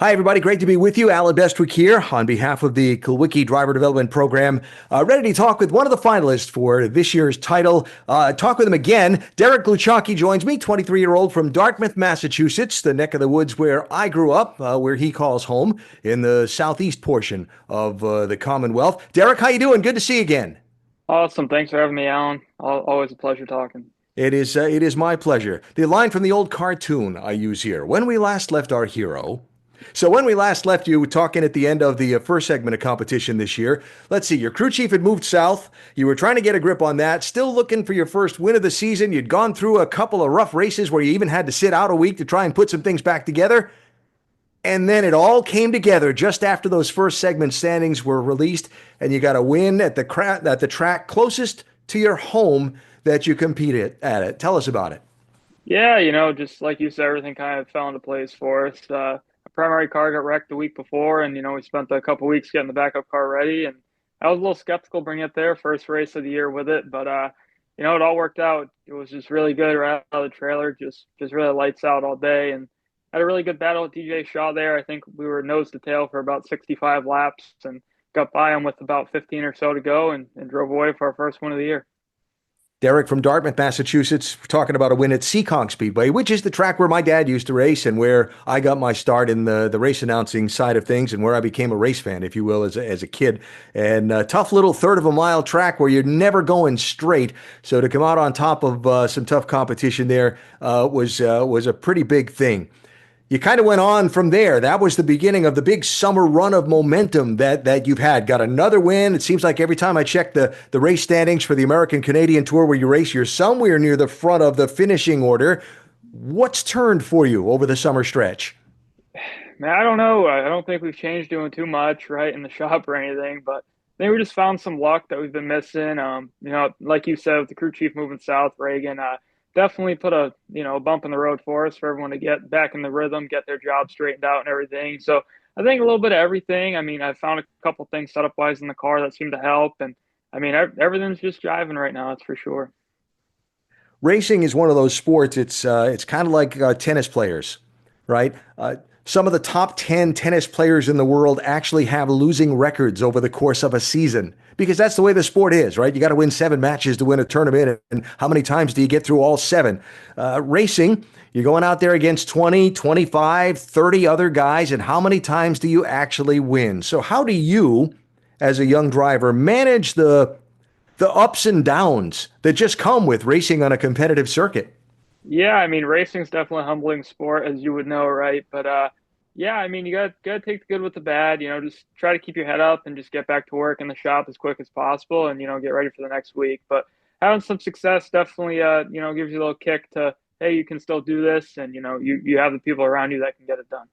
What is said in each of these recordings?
Hi, everybody. Great to be with you. Allen Bestwick here on behalf of the Gluchacki Driver Development Program. Ready to talk with one of the finalists for this year's title. Talk with him again. Derek Gluchacki joins me, 23-year-old from Dartmouth, Massachusetts, the neck of the woods where I grew up, where he calls home in the southeast portion of the Commonwealth. Derek, how you doing? Good to see you again. Awesome. Thanks for having me, Alan. Always a pleasure talking. It is my pleasure. The line from the old cartoon I use here. When we last left our hero. So when we last left you talking at the end of the first segment of competition this year, let's see, your crew chief had moved south. You were trying to get a grip on that, still looking for your first win of the season. You'd gone through a couple of rough races where you even had to sit out a week to try and put some things back together. And then it all came together just after those first segment standings were released, and you got a win at the track closest to your home that you competed at it. Tell us about it. Yeah, just like you said, everything kind of fell into place for us. A primary car got wrecked the week before, and we spent a couple weeks getting the backup car ready. And I was a little skeptical bringing it there, first race of the year with it, but it all worked out. It was just really good right out of the trailer, just really lights out all day, and had a really good battle with DJ Shaw there. I think we were nose to tail for about 65 laps, and got by him with about 15 or so to go, and drove away for our first win of the year. Derek from Dartmouth, Massachusetts, talking about a win at Seekonk Speedway, which is the track where my dad used to race and where I got my start in the race announcing side of things and where I became a race fan, if you will, as a kid. And a tough little third of a mile track where you're never going straight. So to come out on top of some tough competition there was a pretty big thing. You kind of went on from there. That was the beginning of the big summer run of momentum that you've had. Got another win. It seems like every time I check the race standings for the American Canadian Tour where you race, you're somewhere near the front of the finishing order. What's turned for you over the summer stretch? Man, I don't know. I don't think we've changed doing too much, right, in the shop or anything, but I think we just found some luck that we've been missing. Like you said, with the crew chief moving south, Reagan, definitely put a bump in the road for us for everyone to get back in the rhythm, get their job straightened out and everything. So I think a little bit of everything. I mean, I found a couple things setup wise in the car that seemed to help, and I mean, everything's just driving right now. That's for sure. Racing is one of those sports. It's kind of like tennis players, right? Some of the top 10 tennis players in the world actually have losing records over the course of a season because that's the way the sport is, right? You got to win 7 matches to win a tournament. And how many times do you get through all seven? Racing, you're going out there against 20, 25, 30 other guys. And how many times do you actually win? So how do you, as a young driver, manage the ups and downs that just come with racing on a competitive circuit? Yeah, I mean, racing's definitely a humbling sport, as you would know, right? But yeah, I mean, you got to take the good with the bad. Just try to keep your head up and just get back to work in the shop as quick as possible, and get ready for the next week. But having some success definitely, gives you a little kick to, hey, you can still do this, and you have the people around you that can get it done.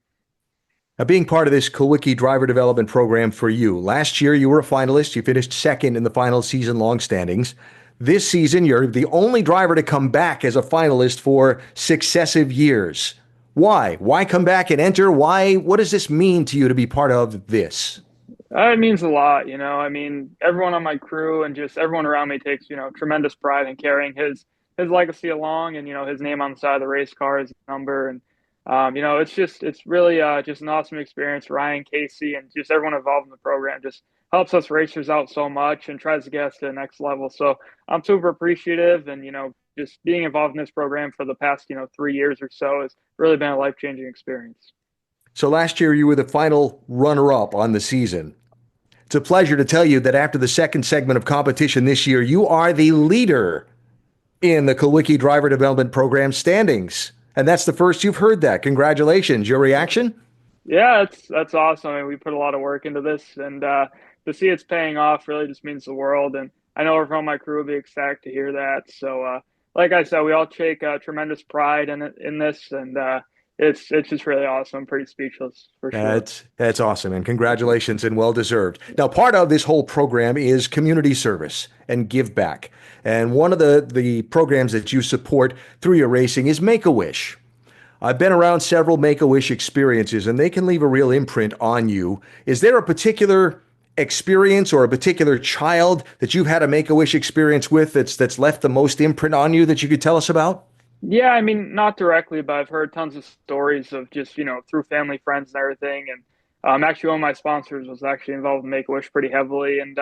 Now, being part of this Kulwicki driver development program for you, last year you were a finalist. You finished second in the final season-long standings. This season, you're the only driver to come back as a finalist for successive years. Why? Why come back and enter? Why? What does this mean to you to be part of this? It means a lot. I mean, everyone on my crew and just everyone around me takes, tremendous pride in carrying his legacy along, and his name on the side of the race car, his number, and it's really just an awesome experience. Ryan, Casey, and just everyone involved in the program just helps us racers out so much and tries to get us to the next level. So I'm super appreciative, and just being involved in this program for the past 3 years or so has really been a life-changing experience. So last year you were the final runner-up on the season. It's a pleasure to tell you that after the second segment of competition this year, you are the leader in the Kulwicki Driver Development Program standings. And that's the first you've heard that. Congratulations. Your reaction? Yeah, that's awesome. I mean, we put a lot of work into this, and to see it's paying off really just means the world. And I know everyone on my crew will be ecstatic to hear that. So, like I said, we all take tremendous pride in this, and it's just really awesome. I'm pretty speechless for sure. That's awesome, and congratulations, and well deserved. Now, part of this whole program is community service and give back. And one of the programs that you support through your racing is Make-A-Wish. I've been around several Make-A-Wish experiences, and they can leave a real imprint on you. Is there a particular experience or a particular child that you've had a Make-A-Wish experience with that's left the most imprint on you that you could tell us about? Yeah, I mean, not directly, but I've heard tons of stories of just, through family, friends, and everything. And actually, one of my sponsors was actually involved in Make-A-Wish pretty heavily. And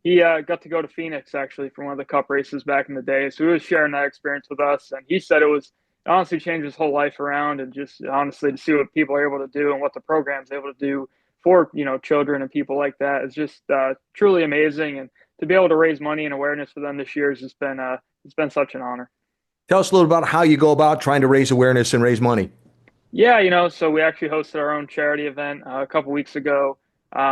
he got to go to Phoenix actually for one of the cup races back in the day. So he was sharing that experience with us. And he said it honestly changed his whole life around. And just honestly to see what people are able to do and what the program's able to do for, children and people like that is just truly amazing. And to be able to raise money and awareness for them this year has just been, it's been such an honor. Tell us a little about how you go about trying to raise awareness and raise money. Yeah, so we actually hosted our own charity event a couple weeks ago.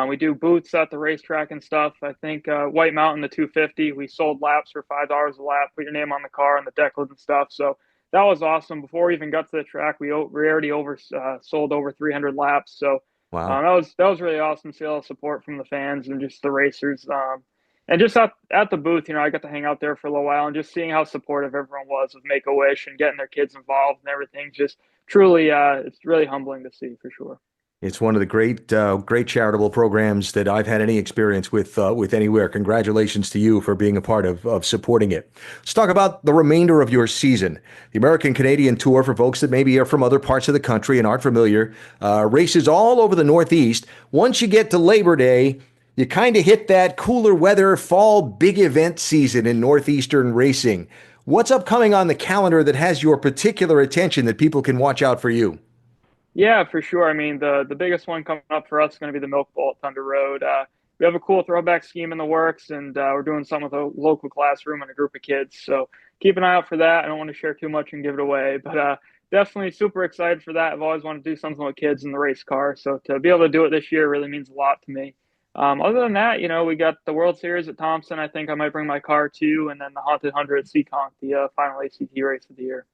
We do booths at the racetrack and stuff. I think White Mountain, the 250, we sold laps for $5 a lap. Put your name on the car and the decals and stuff. So that was awesome. Before we even got to the track, we already over sold over 300 laps. So Wow. that was really awesome to see all the support from the fans and just the racers. And just at the booth, I got to hang out there for a little while and just seeing how supportive everyone was with Make a Wish and getting their kids involved and everything. Just truly, it's really humbling to see for sure. It's one of the great charitable programs that I've had any experience with anywhere. Congratulations to you for being a part of supporting it. Let's talk about the remainder of your season. The American Canadian Tour, for folks that maybe are from other parts of the country and aren't familiar, races all over the Northeast. Once you get to Labor Day, you kind of hit that cooler weather fall big event season in Northeastern racing. What's upcoming on the calendar that has your particular attention that people can watch out for you? Yeah, for sure. I mean, the biggest one coming up for us is going to be the Milk Bowl at Thunder Road. We have a cool throwback scheme in the works, and we're doing something with a local classroom and a group of kids. So keep an eye out for that. I don't want to share too much and give it away, but definitely super excited for that. I've always wanted to do something with kids in the race car, so to be able to do it this year really means a lot to me. Other than that, we got the World Series at Thompson. I think I might bring my car too, and then the Haunted 100 at Seekonk, the final ACT race of the year.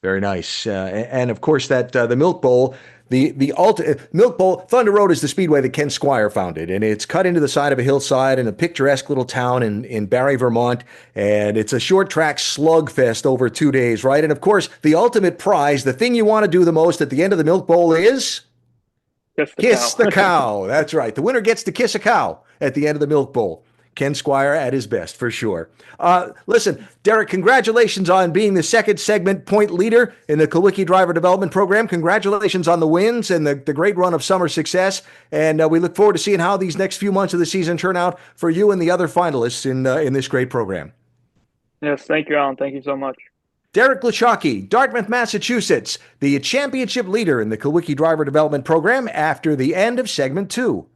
Very nice, and of course that the Milk Bowl, Milk Bowl Thunder Road is the speedway that Ken Squire founded, and it's cut into the side of a hillside in a picturesque little town in Barry, Vermont, and it's a short track slugfest over 2 days, right? And of course, the ultimate prize, the thing you want to do the most at the end of the Milk Bowl is Kiss the kiss cow. the cow. That's right. The winner gets to kiss a cow at the end of the Milk Bowl. Ken Squire at his best, for sure. Listen, Derek, congratulations on being the second segment point leader in the Gluchacki Driver Development Program. Congratulations on the wins and the great run of summer success. And we look forward to seeing how these next few months of the season turn out for you and the other finalists in this great program. Yes, thank you, Alan. Thank you so much. Derek Gluchacki, Dartmouth, Massachusetts, the championship leader in the Gluchacki Driver Development Program after the end of segment two.